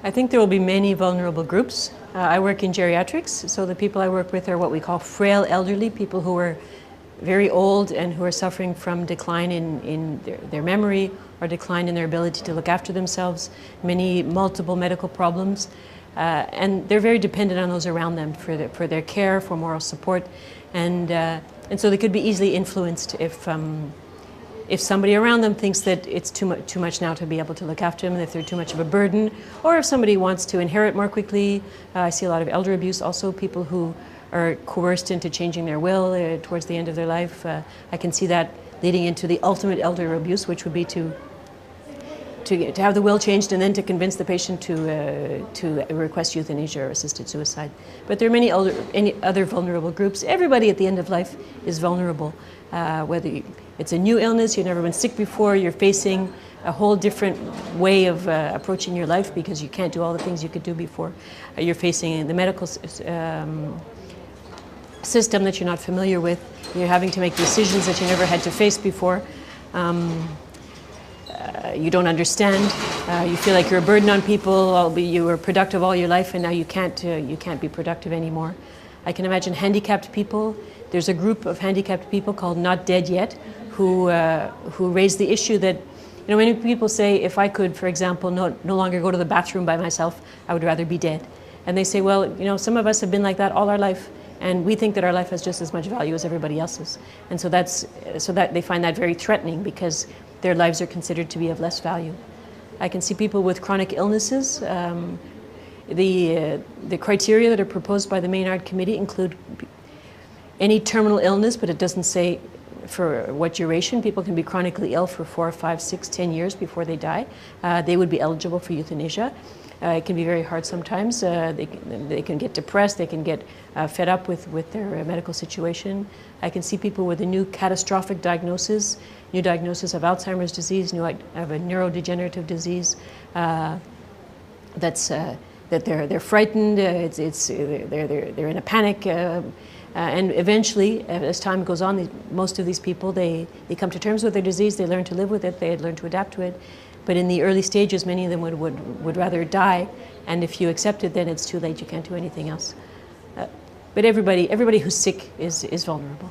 I think there will be many vulnerable groups. I work in geriatrics, so the people I work with are what we call frail elderly, people who are very old and who are suffering from decline in their memory or decline in their ability to look after themselves, multiple medical problems. And they're very dependent on those around them for their care, for moral support. And so they could be easily influenced if somebody around them thinks that it's too much now to be able to look after them, if they're too much of a burden, or if somebody wants to inherit more quickly. I see a lot of elder abuse, also people who are coerced into changing their will towards the end of their life. I can see that leading into the ultimate elder abuse, which would be to have the will changed and then to convince the patient to request euthanasia or assisted suicide. But there are many other vulnerable groups. Everybody at the end of life is vulnerable. Whether it's a new illness, you've never been sick before, you're facing a whole different way of approaching your life because you can't do all the things you could do before. You're facing the medical system that you're not familiar with. You're having to make decisions that you never had to face before. You don't understand. You feel like you're a burden on people. You were productive all your life, and now you can't be productive anymore. I can imagine handicapped people. There's a group of handicapped people called Not Dead Yet, who raise the issue that, many people say, if I could, for example, no longer go to the bathroom by myself, I would rather be dead. And they say, well, some of us have been like that all our life, and we think that our life has just as much value as everybody else's. And so that they find that very threatening because their lives are considered to be of less value. I can see people with chronic illnesses. The criteria that are proposed by the Maynard Committee include any terminal illness, but it doesn't say for what duration. People can be chronically ill for 4, 5, 6, 10 years before they die. They would be eligible for euthanasia. It can be very hard sometimes. They can get depressed, they can get fed up with their medical situation. I can see people with a new catastrophic diagnosis, new diagnosis of Alzheimer's disease, of a neurodegenerative disease, that they're frightened, they're in a panic, and eventually, as time goes on, most of these people, they come to terms with their disease, they learn to live with it, they learn to adapt to it. But in the early stages, many of them would rather die, and if you accept it, then it's too late, you can't do anything else. But everybody who's sick is vulnerable.